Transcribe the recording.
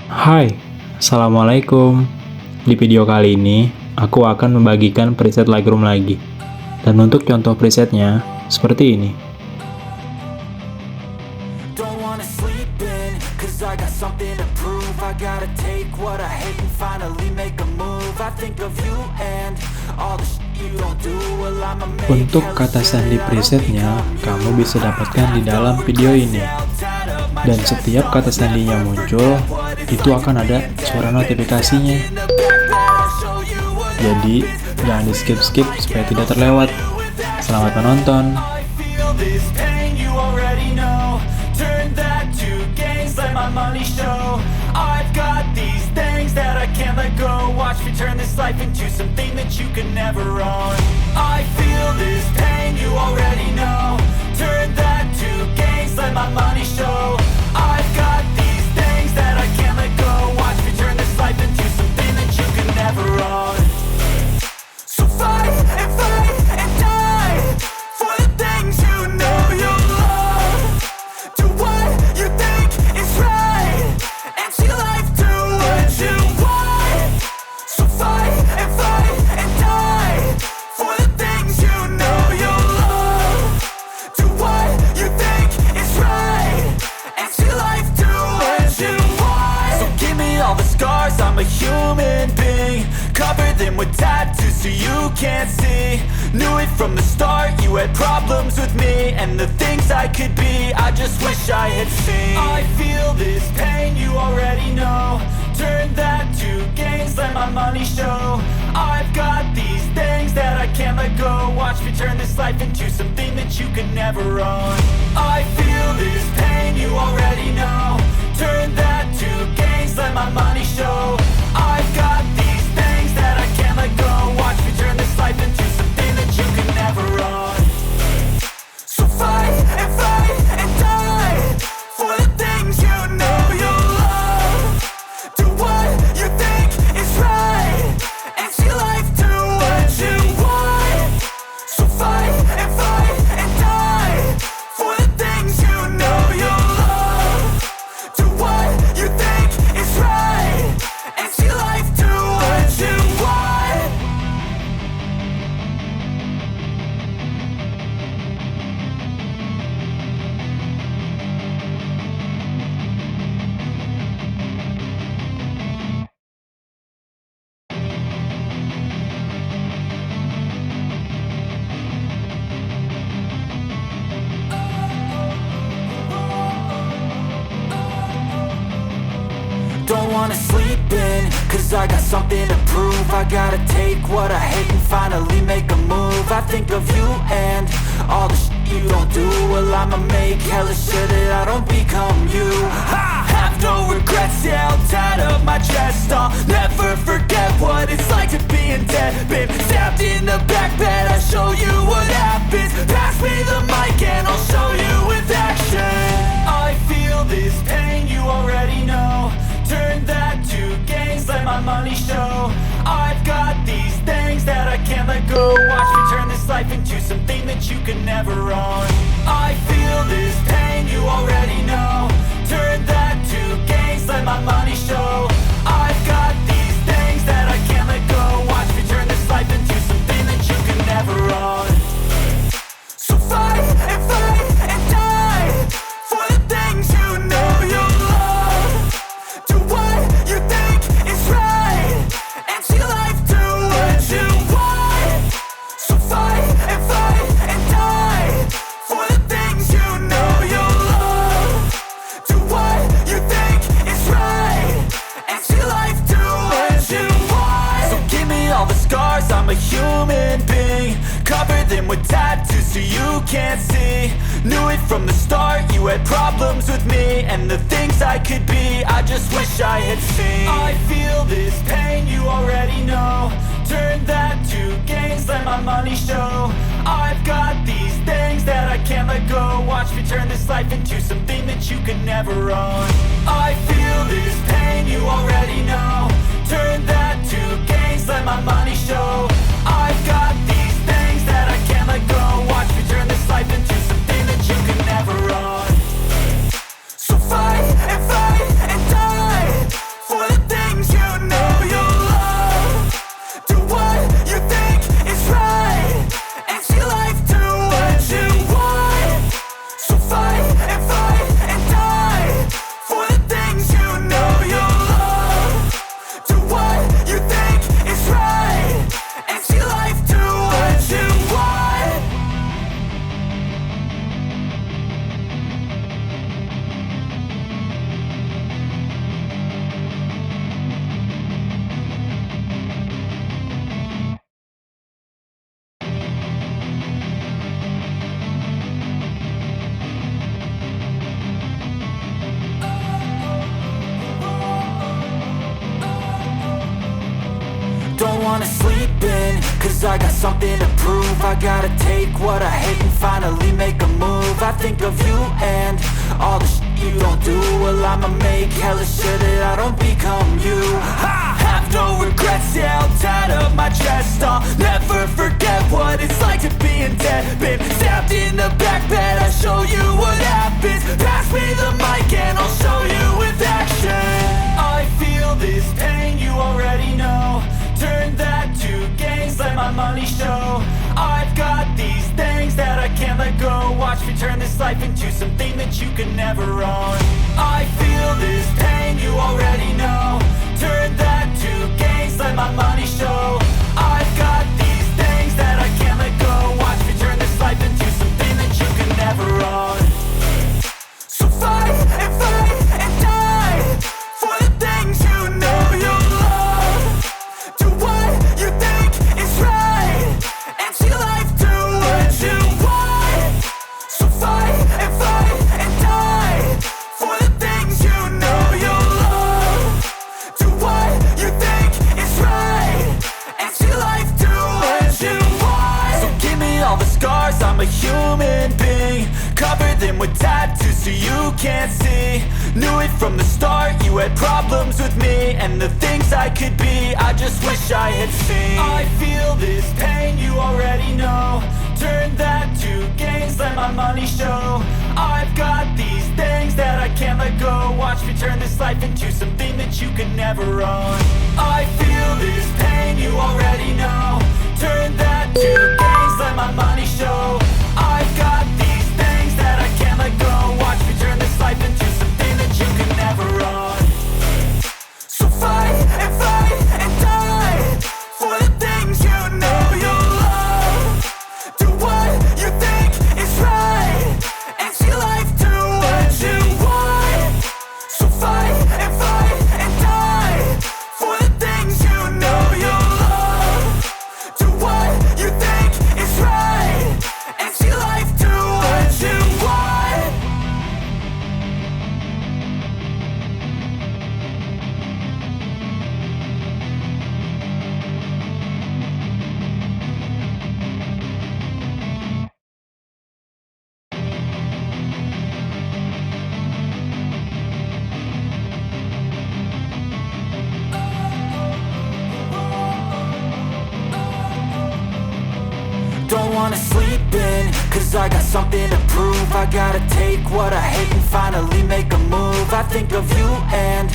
Hai, Assalamualaikum. Di video kali ini, aku akan membagikan preset Lightroom lagi. Dan untuk contoh presetnya, seperti ini. Don't wanna sleep in, cause I got something to prove. I gotta take what I hate and finally make a move. I think of you and all the shit you don't do. Well, I'ma make Untuk kata sandi presetnya, kamu bisa dapatkan di dalam video ini. Dan setiap kata sandinya muncul, itu akan ada suara notifikasinya. Jadi, jangan di skip-skip supaya tidak terlewat. Selamat menonton. I feel this pain, you already know. Turn that to gains, let my money show. I've got these things that I can't let go. Watch me turn this life into something that you can never own. I feel this pain, you already know. Turn that to gains, let my money show. I've got these things that I can't let go. Watch me turn this life into something that you can never own. So fight and die for the things you know you love. Do what you think is right and see life do what you want. So fight and die for the things you know you love. Do what you think is right and see life do what you want. So give me all the scars, I'm a human being. Cover them with tattoos so you can't see. Knew it from the start, you had problems with me and the things I could be, I just wish I had seen. I feel this pain, you already know. Turn that to gains, let my money show. I've got these things that I can't let go. Watch me turn this life into something that you can never own. I feel this pain, you already know. Turn that to gains, let my money show. I've got these things that I can't let go. Watch me turn this life into something that you can never own. So fight and die for the things you know you love. Do what you think is right and see life do what you want. So fight and die for the things you know you love. Do what you think is right and see life do what you want. Don't wanna sleep in, cause I got something to prove. I gotta take what I hate and finally make a move. I think of you and all the shit you don't do. Well, I'ma make hella sure that I don't become you. I have no regrets, yeah, I'll tie up my chest. I'll never forget what it's like to be in debt. Been stabbed in the back bed, I'll show you what happens. Pass me the mic and I'll show you with action. I feel this pain, you already know. Turn that to gains, let my money show. I've got these things that I can't let go. Watch me turn this life into something that you can never own. I feel this pain, you already know. Turn that to gains, let my money show. I've got these things that I can't let go. Watch me turn this life into something that you can never own. So fight and die for the things you know you love. Do what you think is right and see life do what you want. So fight and die for the things you know you love. Do what you think is right and see life do what you want. So give me all the scars, I'm a human being. Cover them with tattoos so you can't see. Knew it from the start, you had problems with me and the things I could be, I just wish I had seen. I feel this pain, you already know. Turn that to gains, let my money show. I've got these things that I can't let go. Watch me turn this life into something that you can never own. I feel this pain, you already know. Turn that to gains, let my money show. I've got these things that I can't let go. Watch me turn this life into something that you can never own. So fight and die sleeping, cause I got something to prove. I gotta take what I hate and finally make a move. I think of you and all the shit you don't do. Well, I'ma make hella sure that I don't become you. I have no regrets, yeah, I'll tie up my chest. I'll never forget what it's like to be in debt. Been stabbed in the back bed, I'll show you what happens. Pass me the mic and I'll show you with action. I feel this pain, you already know. Turn that to gains, let my money show. I've got these things that I can't let go. Watch me turn this life into something that you can never own. I feel this pain, you already know. Turn that to gains, let my money show. I've got these things that I can't let go. Watch me turn this life into something that you can never own. So fight and die for the things you know you love. Do what you think is right and see life do what you want. So fight and die for the things you know you love. Do what you think is right and see life do what you want. So give me all the scars, I'm a human being. Cover them with tattoos so you can't see. Knew it from the start, you had problems with me and the things I could be, I just wish I had seen. I feel this pain, you already know. Turn that to gains, let my money show. I've got these things that I can't let go. Watch me turn this life into something that you can never own. I feel this pain, you already know. Turn that to gains, let my money show. I've got these things that I can't let go. Watch me turn this life into something that you can never own. So fight and die for the things you know you love. Do what you think is right and see life do what you want. So fight and die for the things you know you love. Do what you think is right and see life do what you want. Don't wanna sleep in, cause I got something to prove. I gotta take what I hate and finally make a move. I think of you and